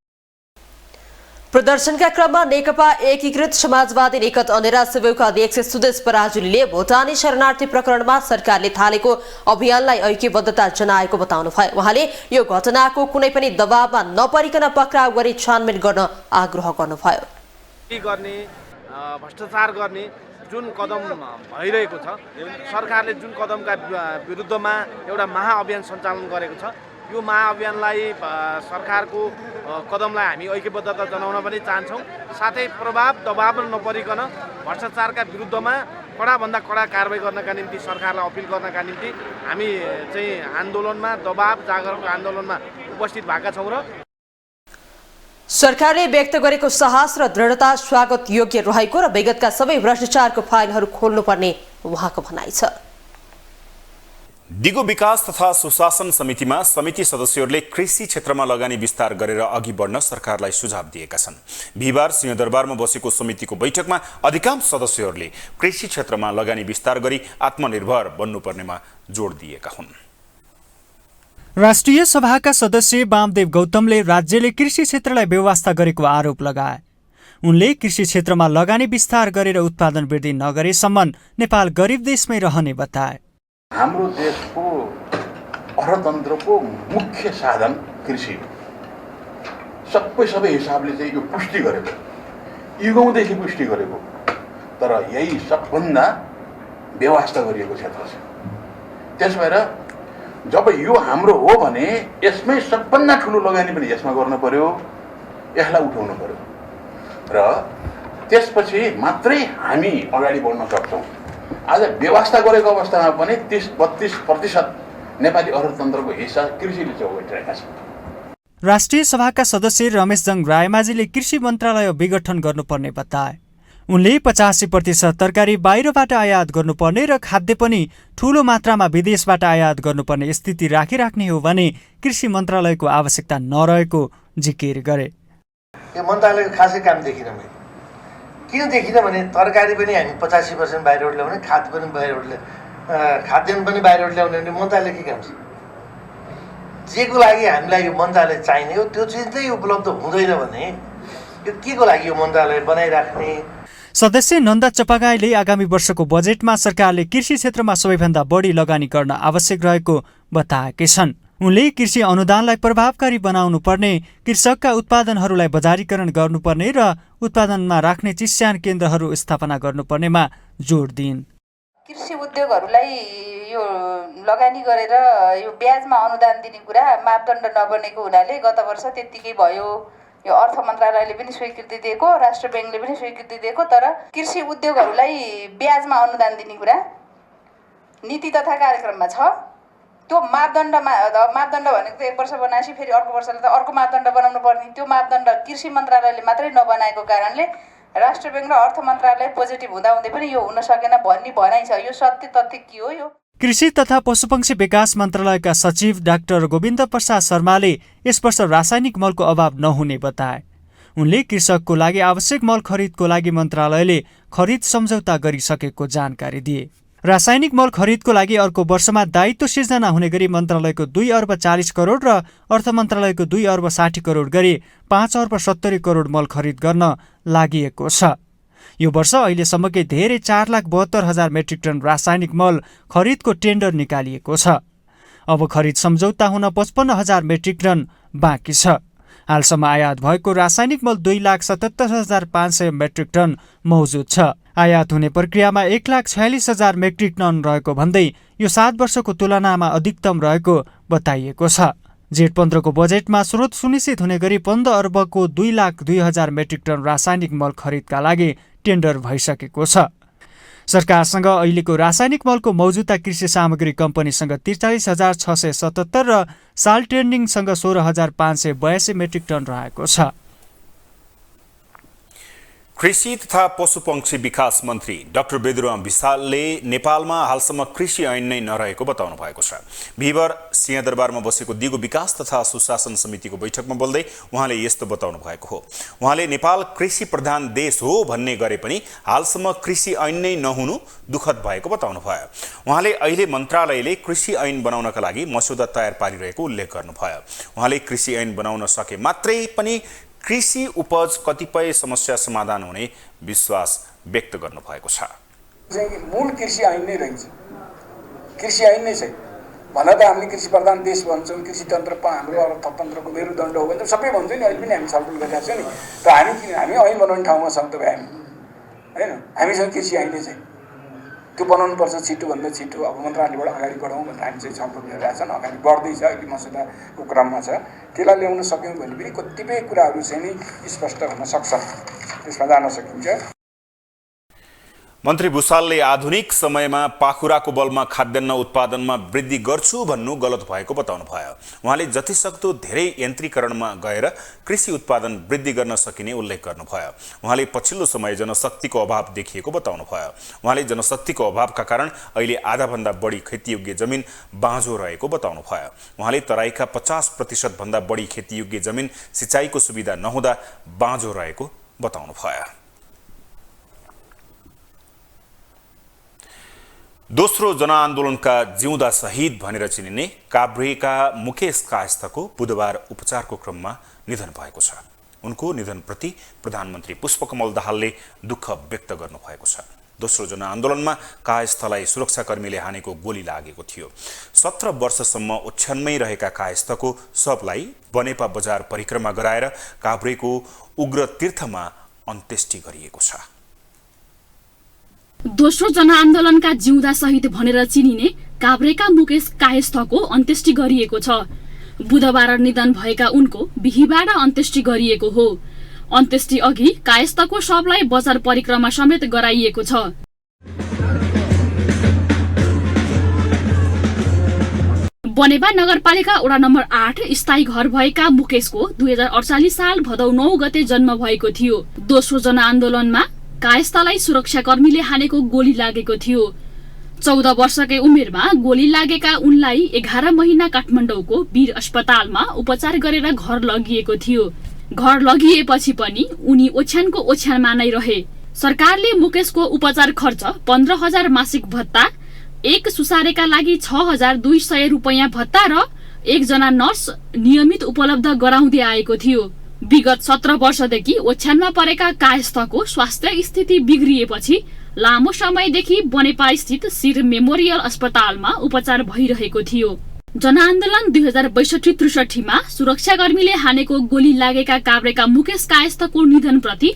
प्रदर्शनका क्रममा नेकपा एकीकृत समाजवादी निकट अनेरा सुवेवका अध्यक्ष सुदेश पराजुलीले भुटानी शरणार्थी प्रकरणमा सरकारले थालेको अभियानलाई ऐक्यबद्धता जनाएको बताउनुभयो। उहाँले यो घटनाको कुनै पनि दबावमा नपरिकन पक्राउ गरी छानबिन गर्न आग्रह गर्नुभयो। भ्रष्टाचार गर्ने जुन कदम भइरहेको छ, सरकारले जुन कदमका विरुद्धमा एउटा महाअभियान सञ्चालन गरेको छ, यो महाअभियानलाई सरकारको कदमलाई हामी ऐक्यबद्धता जनाउन पनि चाहन्छौँ। साथै प्रभाव दबाव नपरिकन भ्रष्टाचारका विरुद्धमा कडाभन्दा कडा कारबाही गर्नका निम्ति सरकारलाई अपिल गर्नका निम्ति हामी चाहिँ आन्दोलनमा, दबाव जागरणको आन्दोलनमा उपस्थित भएका छौँ। र सरकारले व्यक्त गरेको साहस र दृढता स्वागत योग्य रहेको र विगतका सबै भ्रष्टाचारको फाइलहरू खोल्नुपर्ने उहाँको भनाइ छ। दिगो विकास तथा सुशासन समितिमा समिति सदस्यहरूले कृषि क्षेत्रमा लगानी विस्तार गरेर अघि बढ्न सरकारलाई सुझाव दिएका छन्। बिहिबार सिंहदरबारमा बसेको समितिको बैठकमा अधिकांश सदस्यहरूले कृषि क्षेत्रमा लगानी विस्तार गरी आत्मनिर्भर बन्नुपर्नेमा जोड दिएका हुन्। राष्ट्रिय सभाका सदस्य वामदेव गौतमले राज्यले कृषि क्षेत्रलाई बेवास्ता गरेको आरोप लगाए। उनले कृषि क्षेत्रमा लगानी विस्तार गरेर उत्पादन वृद्धि नगरेसम्म नेपाल गरिब देशमै रहने बताए। हाम्रो देशको अर्थतन्त्रको मुख्य साधन कृषि सबै हिसाबले चाहिँ यो पुष्टि गरेको, युगौँदेखि पुष्टि गरेको, तर यही सबभन्दा बेवास्ता गरिएको क्षेत्र छ। त्यस भएर जब यो हाम्रो हो भने यसमै सबभन्दा ठुलो लगानी पनि यसमा गर्नु पर्यो, यसलाई उठाउनु पर्यो र त्यसपछि मात्रै हामी अगाडि बढ्न सक्छौँ। आज व्यवस्था गरेको अवस्थामा पनि 30-32% नेपाली अर्थतन्त्रको हिस्सा कृषिले जोगाइरहेका छ। राष्ट्रिय सभाका सदस्य रमेशजङ रायमाझीले कृषि मन्त्रालय विघटन गर्नुपर्ने बताए। उनले 85% तरकारी बाहिरबाट आयात गर्नुपर्ने र खाद्य पनि ठूलो मात्रामा विदेशबाट आयात गर्नुपर्ने स्थिति राखिराख्ने हो भने कृषि मन्त्रालयको आवश्यकता नरहेको जिकिर गरे। यो मन्त्रालयको खासै काम देखिनँ मैले। किन देखिनँ भने तरकारी पनि हामी 85% बाहिरबाट ल्याउने, खाद्य पनि खाद्यान्न पनि बाहिरबाट ल्याउने भने मन्त्रालय के काम छ? जेको लागि हामीलाई यो मन्त्रालय चाहिने हो त्यो चिज नै उपलब्ध हुँदैन भने यो के को लागि यो मन्त्रालय बनाइराख्ने? सदस्य नन्दा चपागाईले आगामी वर्षको बजेटमा सरकारले कृषि क्षेत्रमा सबैभन्दा बढी लगानी गर्न आवश्यक रहेको बताएकै छन्। उनले कृषि अनुदानलाई प्रभावकारी बनाउनु पर्ने, कृषकका उत्पादनहरूलाई बजारीकरण गर्नुपर्ने र उत्पादनमा राख्ने चिस्यान केन्द्रहरू स्थापना गर्नुपर्नेमा जोड दिइन्। कृषि उद्योगहरूलाई यो लगानी गरेर यो ब्याजमा अनुदान दिने कुरा मापदण्ड नबनेको हुनाले गत वर्ष त्यत्तिकै भयो। यो अर्थ मन्त्रालयले पनि स्वीकृति दिएको, राष्ट्र ब्याङ्कले पनि स्वीकृति दिएको, तर कृषि उद्योगहरूलाई ब्याजमा अनुदान दिने कुरा नीति तथा कार्यक्रममा छ। त्यो मापदण्ड भनेको त 1 वर्ष बनाएपछि फेरि अर्को वर्षले त अर्को मापदण्ड बनाउनु पर्ने। त्यो मापदण्ड कृषि मन्त्रालयले मात्रै नबनाएको कारणले राष्ट्र ब्याङ्क र अर्थ मन्त्रालय पोजिटिभ हुँदाहुँदै पनि यो हुन सकेन भन्ने भनाइ छ। यो सत्य तथ्य के हो? यो कृषि तथा पशुपक्षी विकास मन्त्रालयका सचिव डाक्टर गोविन्द प्रसाद शर्माले यस वर्ष रासायनिक मलको अभाव नहुने बताए। उनले कृषकको लागि आवश्यक मल खरिदको लागि मन्त्रालयले खरिद सम्झौता गरिसकेको जानकारी दिए। रासायनिक मल खरिदको लागि अर्को वर्षमा दायित्व सिर्जना हुने गरी मन्त्रालयको 2 अर्ब 40 करोड र अर्थ मन्त्रालयको 2 अर्ब 60 करोड गरी 5 अर्ब 70 करोड मल खरिद गर्न लागिएको छ। यो वर्ष अहिलेसम्मकै धेरै 4,72,000 मेट्रिक टन रासायनिक मल खरिदको टेन्डर निकालिएको छ। अब खरिद सम्झौता हुन 55,000 मेट्रिक टन बाँकी छ। हालसम्म आयात भएको रासायनिक मल 2,77,500 मेट्रिक टन मौजुद छ। आयात हुने प्रक्रियामा 1,46,000 मेट्रिक टन रहेको भन्दै यो 7 वर्षको तुलनामा अधिकतम रहेको बताइएको छ। जेठ 15 को बजेटमा स्रोत सुनिश्चित हुने गरी 15 अर्बको 2,02,000 मेट्रिक टन रासायनिक मल खरिदका लागि टेन्डर भइसकेको छ। सरकारसँग अहिलेको रासायनिक मलको मौजुदा कृषि सामग्री कम्पनीसँग 43,677 र साल ट्रेन्डिङसँग 16,582 मेट्रिक टन रहेको छ। कृषि तथा पशुपक्षी विकास मन्त्री डाक्टर बेदुराम विशालले नेपालमा हालसम्म कृषि ऐन नै नरहेको बताउनु भएको छ। बिहिबार सिंहदरबारमा बसेको दिगो विकास तथा सुशासन समितिको बैठकमा बोल्दै उहाँले यस्तो बताउनु भएको हो। उहाँले नेपाल कृषि प्रधान देश हो भन्ने गरे पनि हालसम्म कृषि ऐन नै नहुनु दुःखद भएको बताउनु भयो। उहाँले अहिले मन्त्रालयले कृषि ऐन बनाउनका लागि मस्यौदा तयार पारिरहेको उल्लेख गर्नुभयो। उहाँले कृषि ऐन बनाउन सके मात्रै पनि कृषि उपज कतिपय समस्या समाधान हुने विश्वास व्यक्त गर्नुभएको छ। मूल कृषि ऐन नै रहन्छ, कृषि ऐन नै छैन भन्न त हामीले कृषि प्रधान देश भन्छौँ, कृषि तन्त्र हाम्रो अर्थतन्त्रको मेरुदण्ड हो भने सबै भन्छौँ नि। अहिले पनि हामी छलफल गरिरहेको छौँ नि। र हामी ऐन बनाउने ठाउँमा छौँ त हामी होइन, हामीसँग कृषि ऐन नै छैन। त्यो बनाउनुपर्छ छिटोभन्दा छिटो। अब मन्त्रालयबाट अगाडि बढाउँ भनेर हामी चाहिँ छलफल गरिरहेका छौँ। अगाडि बढ्दैछ, अहिले मस्यौदाको क्रममा छ। त्यसलाई ल्याउन सक्यौँ भने पनि कतिपय कुराहरू चाहिँ नि स्पष्ट हुन सक्छ, त्यसमा जान सकिन्छ। मन्त्री भुसालले आधुनिक समयमा पाखुराको बलमा खाद्यान्न उत्पादनमा वृद्धि गर्छु भन्नु गलत भएको बताउनु भयो। उहाँले जतिसक्दो धेरै यन्त्रीकरणमा गएर कृषि उत्पादन वृद्धि गर्न सकिने उल्लेख गर्नुभयो। उहाँले पछिल्लो समय जनशक्तिको अभाव देखिएको बताउनु भयो। उहाँले जनशक्तिको अभावका कारण अहिले आधाभन्दा बढी खेतीयोग्य जमिन बाँझो रहेको बताउनु भयो। उहाँले तराईका 50% भन्दा बढी खेतीयोग्य जमिन सिँचाइको सुविधा नहुँदा बाँझो रहेको बताउनु भयो। दोस्रो जनआन्दोलनका जिउँदा शहीद भनेर चिनिने काभ्रेका मुकेश कायस्थको बुधबार उपचारको क्रममा निधन भएको छ। उनको निधनप्रति प्रधानमन्त्री पुष्पकमल दाहालले दुःख व्यक्त गर्नुभएको छ। दोस्रो जनआन्दोलनमा कायस्थलाई सुरक्षाकर्मीले हानेको गोली लागेको थियो। 17 वर्षसम्म ओछ्यानमै रहेका कायस्थको शवलाई बनेपा बजार परिक्रमा गराएर काभ्रेको उग्र तीर्थमा अन्त्येष्टि गरिएको छ। दोस्रो जनआन्दोलनका जिउँदा शहीद भनेर चिनिने काभ्रेका मुकेश कायस्थको अन्त्येष्टि गरिएको छ। बुधबार निधन भएका उनको बिहिबार अन्त्येष्टि गरिएको हो। अन्त्येष्टि अघि कायस्थको शवलाई बजार परिक्रमा समेत गराइएको छ। बनेपा नगरपालिका वडा नम्बर 8 स्थायी घर भएका मुकेशको 2048 साल भदौ 9 गते जन्म भएको थियो। दोस्रो जनआन्दोलनमा कायस्थलाई सुरक्षाकर्मीले हानेको गोली लागेको थियो। 14 वर्षकै उमेरमा गोली लागेका उनलाई 11 महिना काठमाडौँको वीर अस्पतालमा उपचार गरेर घर लगिएको थियो। घर लगिएपछि पनि उनी ओछ्यानको ओछ्यानमा नै रहे। सरकारले मुकेशको उपचार खर्च 15,000 मासिक भत्ता, एक सुसारेका लागि 6,200 रुपैयाँ भत्ता र एकजना नर्स नियमित उपलब्ध गराउँदै आएको थियो। विगत 17 वर्षदेखि ओछ्यानमा परेका कायस्थको स्वास्थ्य स्थिति बिग्रिएपछि लामो समयदेखि बनेपा स्थित शिर मेमोरियल अस्पतालमा उपचार भइरहेको थियो। जनआन्दोलन 2062-63 मा सुरक्षाकर्मीले हानेको गोली लागेका काभ्रेका मुकेश कायस्थको निधनप्रति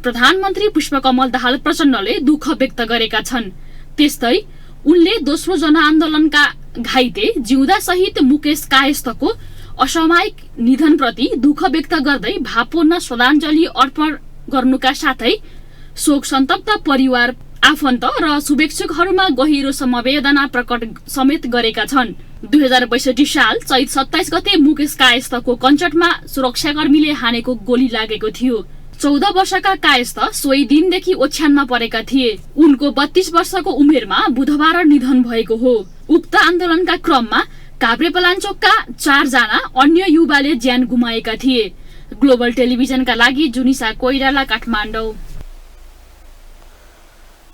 प्रधानमन्त्री पुष्पकमल दाहाल प्रचण्डले दुःख व्यक्त गरेका छन्। त्यस्तै उनले दोस्रो जनआन्दोलनका घाइते जिउँदा सहित मुकेश कायस्थको असामयिक निधनप्रति दुःख व्यक्त गर्दै भावपूर्ण श्रद्धाञ्जली अर्पण गर्नुका साथै शोक सन्तप्त परिवार, आफन्त र शुभेच्छुकहरूमा गहिरो समवेदना प्रकट समेत गरेका छन्। 2062 साल चैत 27 गते मुकेश कायस्थको कञ्चटमा सुरक्षाकर्मीले हानेको गोली लागेको थियो। 14 वर्षका कायस्थ सोही दिनदेखि ओछ्यानमा परेका थिए। उनको 32 वर्षको उमेरमा बुधबार निधन भएको हो। उक्त आन्दोलनका क्रममा काभ्रे पलाञ्चोकका 4 जना अन्य युवाले ज्यान गुमाएका थिए। ग्लोबल टेलिभिजनका लागि जुनिसा कोइराला, काठमाडौँ।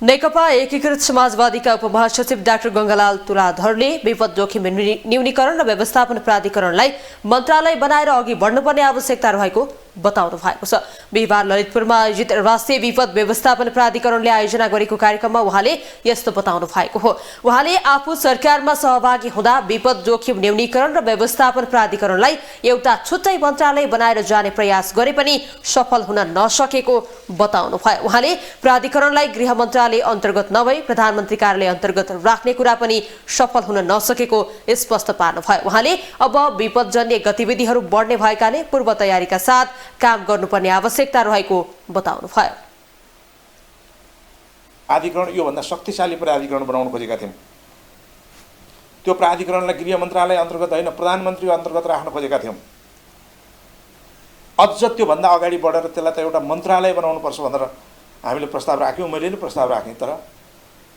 नेकपा एकीकृत समाजवादीका उपमहासचिव डाक्टर गंगालाल तुलाधरले विपद जोखिम न्यूनीकरण र व्यवस्थापन प्राधिकरणलाई मन्त्रालय बनाएर अघि बढ्नुपर्ने आवश्यकता रहेको बताउनु भएको छ। बिहिबार ललितपुरमा आयोजित राष्ट्रिय विपद व्यवस्थापन प्राधिकरणले आयोजना गरेको कार्यक्रममा उहाँले यस्तो बताउनु भएको हो। उहाँले आफू सरकारमा सहभागी हुँदा विपद जोखिम न्यूनीकरण र व्यवस्थापन प्राधिकरणलाई एउटा छुट्टै मन्त्रालय बनाएर जाने प्रयास गरे पनि सफल हुन नसकेको बताउनु भयो। उहाँले प्राधिकरणलाई गृह मन्त्रालय अन्तर्गत नभई प्रधानमन्त्री कार्यालय अन्तर्गत राख्ने कुरा पनि सफल हुन नसकेको स्पष्ट पार्नुभयो। उहाँले अब विपदजन्य गतिविधिहरू बढ्ने भएकाले पूर्व तयारीका साथ काम गर्नुपर्ने आवश्यकता रहेको बताउनु भयो। प्राधिकरण योभन्दा शक्तिशाली प्राधिकरण बनाउन खोजेका थियौँ। त्यो प्राधिकरणलाई गृह मन्त्रालय अन्तर्गत होइन, प्रधानमन्त्री अन्तर्गत राख्न खोजेका थियौँ। अझ त्योभन्दा अगाडि बढेर त्यसलाई त एउटा मन्त्रालय बनाउनुपर्छ भनेर हामीले प्रस्ताव राख्यौँ। मैले नै प्रस्ताव राखेँ। तर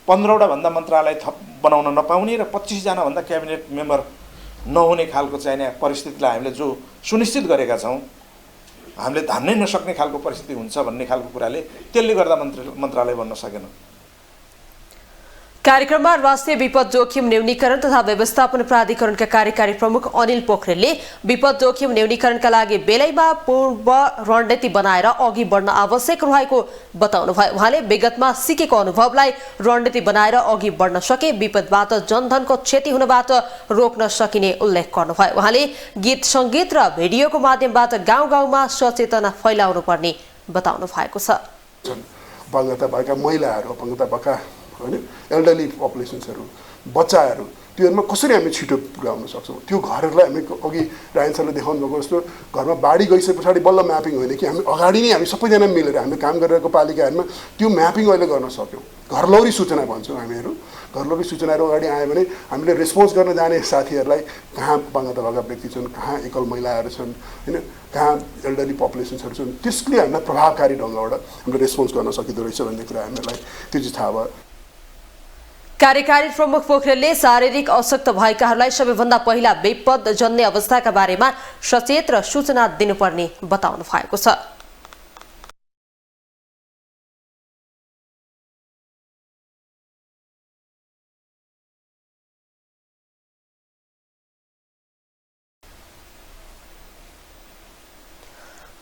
15वटा भन्दा मन्त्रालय थप बनाउन नपाउने र 25 जना भन्दा क्याबिनेट मेम्बर नहुने खालको चाहिने परिस्थितिलाई हामीले जो सुनिश्चित गरेका छौँ, हामीले धान्नै नसक्ने खालको परिस्थिति हुन्छ भन्ने खालको कुराले त्यसले गर्दा मन्त्रालय बन्न सकेन। कार्यक्रममा राष्ट्रिय विपद जोखिम न्यूनीकरण तथा व्यवस्थापन प्राधिकरणका कार्यकारी प्रमुख अनिल पोखरेलले विपद जोखिम न्यूनीकरणका लागि बेलैमा पूर्व रणनीति बनाएर अघि बढ्न आवश्यक रहेको बताउनु भयो। उहाँले विगतमा सिकेको अनुभवलाई रणनीति बनाएर अघि बढ्न सके विपदबाट जनधनको क्षति हुनबाट रोक्न सकिने उल्लेख गर्नुभयो। उहाँले गीत सङ्गीत र भिडियोको माध्यमबाट गाउँ गाउँमा सचेतना फैलाउनु पर्ने बताउनु भएको छ। अपङ्गता भएका महिलाहरू, अपङ्गता भएका होइन एल्डरली पपुलेसन्सहरू, बच्चाहरू, त्योहरूमा कसरी हामी छिटो पुर्याउन सक्छौँ। त्यो घरहरूलाई हामी अघि रायन सरले देखाउनु भएको जस्तो घरमा बाढी गइसके पछाडि बल्ल म्यापिङ होइन कि हामी अगाडि नै हामी सबैजना मिलेर हामीले काम गरिरहेको पालिकाहरूमा त्यो म्यापिङ अहिले गर्न सक्यौँ। घरलौरी सूचना भन्छौँ हामीहरू। घरलौरी सूचनाहरू अगाडि आयो भने हामीले रेस्पोन्स गर्न जाने साथीहरूलाई कहाँ अपङ्गता भएका व्यक्ति छन्, कहाँ एकल महिलाहरू छन्, होइन कहाँ एल्डरली पपुलेसन्सहरू छन्, त्यसले हामीलाई प्रभावकारी ढङ्गबाट हामीले रेस्पोन्स गर्न सकिँदो रहेछ भन्ने कुरा हामीलाई त्यो चाहिँ थाहा भयो। कार्यकारी प्रमुख पोखरेलले शारीरिक अशक्त भएकाहरूलाई सबैभन्दा पहिला विपदजन्य अवस्थाका बारेमा सचेत र सूचना दिनुपर्ने बताउनु भएको छ।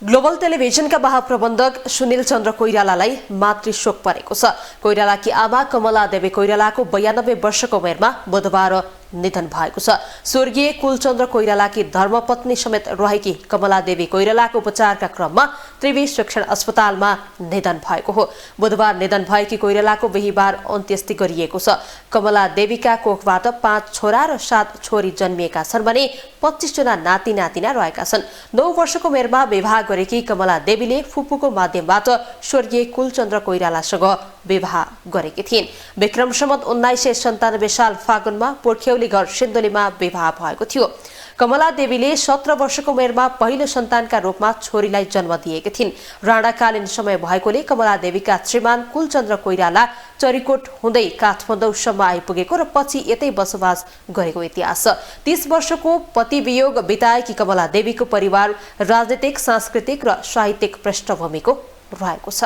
ग्लोबल टेलिभिजनका महाप्रबन्धक सुनिल चन्द्र कोइरालालाई मातृशोक परेको छ। कोइरालाकी आमा कमला देवी कोइरालाको 92 वर्षको उमेरमा बुधबार निधन भएको छ। स्वर्गीय कुलचन्द्र कोइरालाकी धर्मपत्नी समेत रहेकी कमला देवी कोइरालाको उपचारका क्रममा त्रिवी शिक्षण अस्पतालमा निधन भएको हो। बुधबार निधन भएकी कोइरालाको बिहिबार अन्त्येष्टि गरिएको छ। कमला देवीका कोखबाट 5 छोरा र 7 छोरी जन्मिएका छन् भने 25 जना नाति नातिना रहेका छन्। 9 वर्षको उमेरमा विवाह गरेकी कमला देवीले फुपूको माध्यमबाट स्वर्गीय कुलचन्द्र कोइरालासँग विवाह गरेकी थिइन्। विक्रम सम्वत 1997 साल फागुनमा पोर्ख्यौली घर सिन्धुलीमा विवाह भएको थियो। कमला देवीले 17 वर्षको उमेरमा पहिलो सन्तानका रूपमा छोरीलाई जन्म दिएकी थिइन्। राणाकालीन समय भएकोले कमला देवीका श्रीमान कुलचन्द्र कोइराला चरीकोट हुँदै काठमाडौँसम्म आइपुगेको र पछि यतै बसोबास गरेको इतिहास छ। 30 वर्षको पति वियोग बिताएकी कमला देवीको परिवार राजनीतिक, सांस्कृतिक र साहित्यिक पृष्ठभूमिको रहेको छ।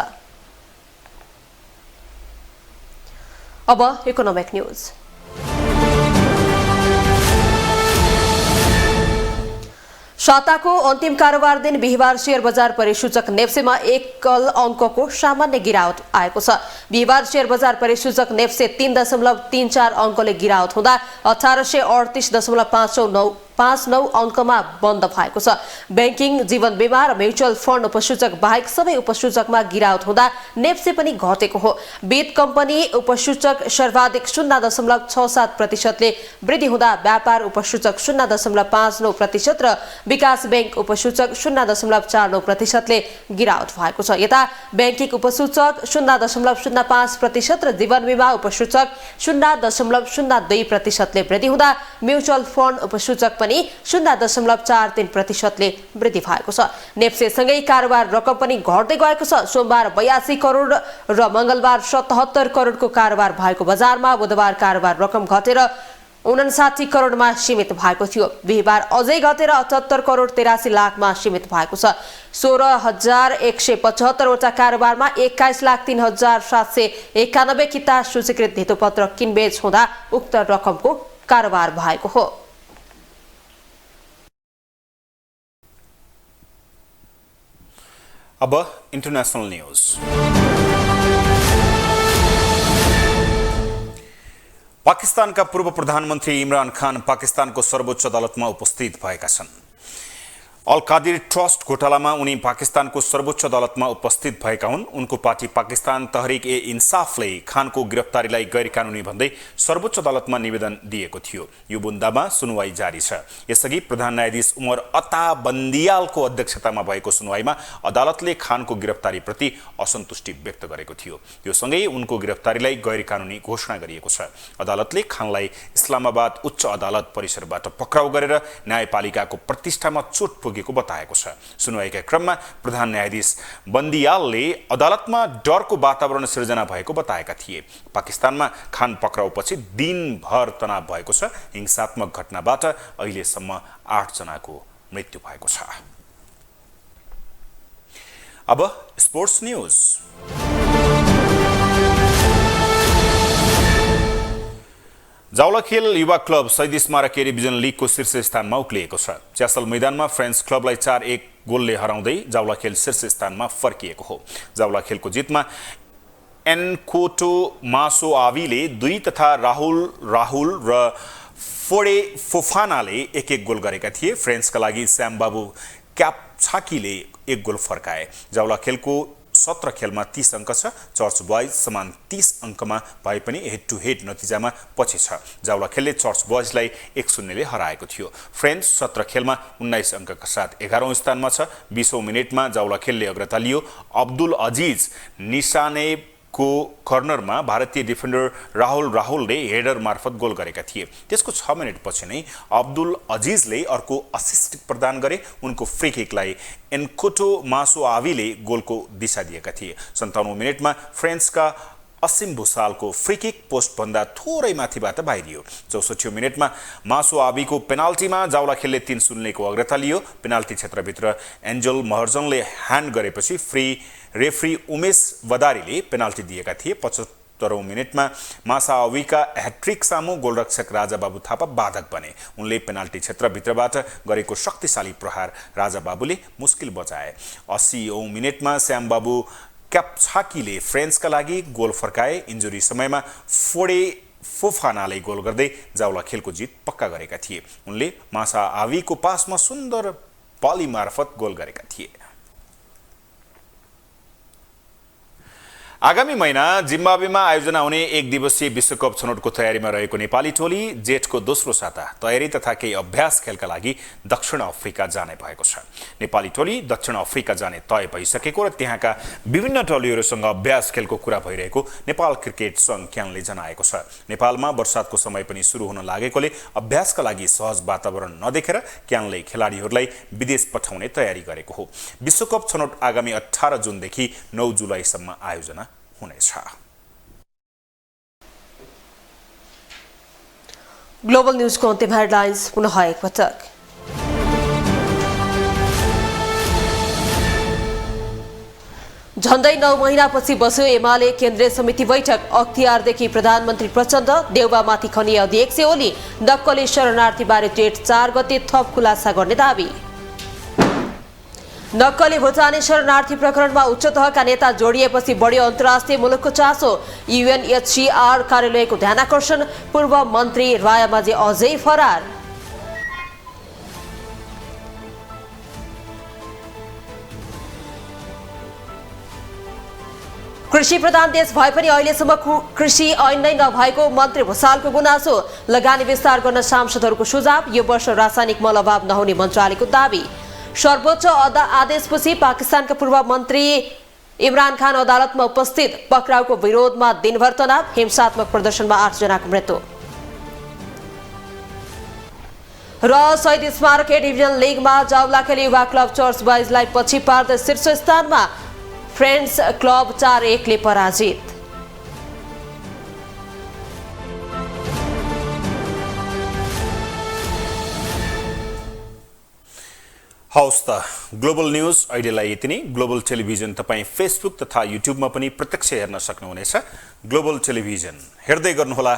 अब इकोनोमिक न्यूज। साताको अन्तिम कारोबार दिन बिहिबार शेयर बजार परिसूचक नेप्सेमा एकल अङ्कको सामान्य गिरावट आएको छ। बिहिबार शेयर बजार परिसूचक नेप्से 3.34 अङ्कले गिरावट हुँदा 1838.59 अङ्कमा बन्द भएको छ। ब्याङ्किङ, जीवन बीमा र म्युचुअल फन्ड उपसूचक बाहेक सबै उपसूचकमा गिरावट हुँदा नेप्से पनि घटेको हो। वित्त कम्पनी उपसूचक सर्वाधिक 0.67%ले वृद्धि हुँदा व्यापार उपसूचक 0.59% र विकास बैंक उपसूचक 0.49%ले गिरावट भएको छ। यता ब्याङ्किङ उपसूचक 0.05% र जीवन बीमा उपसूचक 0.02%ले वृद्धि हुँदा म्युचुअल फन्ड उपसूचक पनि 0.43%ले वृद्धि भएको छ। नेप्सेसँगै कारोबार रकम पनि घट्दै गएको छ। सोमबार 82 करोड र मंगलबार 77 करोडको कारोबार भएको बजारमा बुधबार कारोबार रकम घटेर 59 करोडमा सीमित भएको थियो। बिहिबार अझै घटेर 78 करोड 83 लाखमा सीमित भएको छ। 16,175 वटा कारोबारमा 21,03,791 किता सूचीकृत धितोपत्र किनबेच हुँदा उक्त रकमको कारोबार भएको हो। अब इन्टरनेशनल न्यूज। पाकिस्तानका पूर्व प्रधानमन्त्री इमरान खान पाकिस्तानको सर्वोच्च अदालतमा उपस्थित भएका छन्। अल कादिर ट्रस्ट घोटालामा उनी पाकिस्तानको सर्वोच्च अदालतमा उपस्थित भएका हुन्। उनको पार्टी पाकिस्तान तहरिक ए इन्साफले खानको गिरफ्तारीलाई गैर कानुनी भन्दै सर्वोच्च अदालतमा निवेदन दिएको थियो। यो बुन्दामा सुनवाई जारी छ। यसअघि प्रधान न्यायाधीश उमर अता बन्दियालको अध्यक्षतामा भएको सुनवाईमा अदालतले खानको गिरफ्तारीप्रति असन्तुष्टि व्यक्त गरेको थियो। यो सँगै उनको गिरफ्तारीलाई गैर कानुनी घोषणा गरिएको छ। अदालतले खानलाई इस्लामाबाद उच्च अदालत परिसरबाट पक्राउ गरेर न्यायपालिकाको प्रतिष्ठामा चोट पुगेको बताएको छ। सुनवाईका क्रममा प्रधान न्यायाधीश बन्दियालले अदालतमा डरको वातावरण सिर्जना भएको बताएका थिए। पाकिस्तानमा खान पक्राउपछि दिनभर तनाव भएको छ। हिंसात्मक घटनाबाट अहिलेसम्म 8 जनाको मृत्यु भएको छ। अब स्पोर्ट्स न्यूज। जावलाखेल युवा क्लब शहीद स्मारक डिभिजन लिगको शीर्ष स्थानमा उक्लिएको छ। च्यासल मैदानमा फ्रेन्च क्लबलाई 4-1 गोलले हराउँदै जावलाखेल शीर्ष स्थानमा फर्किएको हो। जावलाखेलको जितमा एनकोटो मासो आवीले 2 तथा राहुल र फोडे फोफानाले 1-1 गोल गरेका थिए। फ्रेन्चका लागि श्याम बाबु क्याप्छाकीले 1 गोल फर्काए। जावलाखेलको 17 खेलमा 30 अङ्क छ। चर्च बॉयज समान 30 अङ्कमा भए पनि हेड टु हेड नतिजामा पछि छ। जावलाखेलले चर्च बॉयजलाई 1-0 ले हराएको थियो। फ्रेन्च 17 खेलमा 19 अङ्कका साथ 11औं स्थानमा छ। 20औं मिनेटमा जावलाखेलले अग्रता लियो। अब्दुल अजिज निशानेको कर्नरमा भारतीय डिफेन्डर राहुलले हेडर मार्फत गोल गरेका थिए। त्यसको 6 मिनेटपछि नै अब्दुल अजिजले अर्को असिस्ट प्रदान गरे। उनको फ्री किकलाई एनकोटो मासो आवीले गोलको दिशा दिएका थिए। 57औं मिनेटमा फ्रेन्चका असिम भुसालको फ्री किक पोस्टभन्दा थोरै माथिबाट बाहिरियो। 64औं मिनेटमा मासो आवीको पेनाल्टीमा जावलाखेलले 3-0 को अग्रता लियो। पेनाल्टी क्षेत्रभित्र एन्जल महर्जनले ह्यान्ड गरेपछि रेफ्री उमेश वदारीले पेनाल्टी दिएका थिए। 75औं मिनेटमा मासा आवीका ह्याट्रिक सामु गोलरक्षक राजा बाबु थापा बाधक बने। उनले पेनाल्टी क्षेत्रभित्रबाट गरेको शक्तिशाली प्रहार राजा बाबुले मुस्किल बचाए। 80औं मिनेटमा श्याम बाबु क्याप्छाकीले फ्रेन्चका लागि गोल फर्काए। इन्जुरी समयमा फोडे फोफानाले गोल गर्दै जावलाखेलको जित पक्का गरेका थिए। उनले मासा आवीको पासमा सुन्दर बली मार्फत गोल गरेका थिए। आगामी महिना जिम्बाब्वेमा आयोजना हुने एक दिवसीय विश्वकप छनौटको तयारीमा रहेको नेपाली टोली जेठको दोस्रो साता तयारी तथा केही अभ्यास खेलका लागि दक्षिण अफ्रिका जाने भएको छ। नेपाली टोली दक्षिण अफ्रिका जाने तय भइसकेको र त्यहाँका विभिन्न टोलीहरूसँग अभ्यास खेलको कुरा भइरहेको नेपाल क्रिकेट संघ क्यानले जनाएको छ। नेपालमा वर्षातको समय पनि सुरु हुन लागेकोले अभ्यासका लागि सहज वातावरण नदेखेर क्यानले खेलाडीहरूलाई विदेश पठाउने तयारी गरेको हो। विश्वकप छनौट आगामी 18 जुनदेखि 9 जुलाईसम्म आयोजना हुनेछ। ग्लोबल न्यूजको अन्तिम हेडलाइन्स पुनः एकपटक। झण्डै 9 महिनापछि बस्यो एमाले केन्द्रीय समिति बैठक। अख्तियारदेखि प्रधानमन्त्री प्रचण्ड, देउबामाथि खनिए अध्यक्ष ओली, नक्कली शरणार्थीबारे जेठ 4 गते थप खुलासा गर्ने दावी। नक्कली भुटानी शरणार्थी प्रकरणमा उच्च तहका नेता जोडिएपछि बढ्यो अन्तर्राष्ट्रिय मुलुकको चासो। UNHCR कार्यालयको ध्यानाकर्षण, पूर्व मन्त्री रायामाझी अझै फरार। कृषि प्रधान देश भए पनि अहिलेसम्म कृषि ऐन नै नभएको मन्त्री भुसालको गुनासो। लगानी विस्तार गर्न सांसदहरूको सुझाव। यो वर्ष रासायनिक मल अभाव नहुने मन्त्रालयको दावी। सर्वोच्च आदेशपछि पाकिस्तानका पूर्व मन्त्री इमरान खान अदालतमा उपस्थित। पक्राउको विरोधमा दिनभर तनाव। हिंसात्मक प्रदर्शनमा 8 जनाको मृत्यु। र शहीद स्मारक ए डिभिजन लिगमा जावलाखेली युवा क्लब चर्च बॉयजलाई पछि पार्दै शीर्ष स्थानमा। फ्रेन्ड्स क्लब 4-1 ले पराजित। हौस् त ग्लोबल न्यूज अहिलेलाई यति नै। ग्लोबल टेलिभिजन तपाईँ फेसबुक तथा युट्युबमा पनि प्रत्यक्ष हेर्न सक्नुहुनेछ। ग्लोबल टेलिभिजन हेर्दै गर्नुहोला।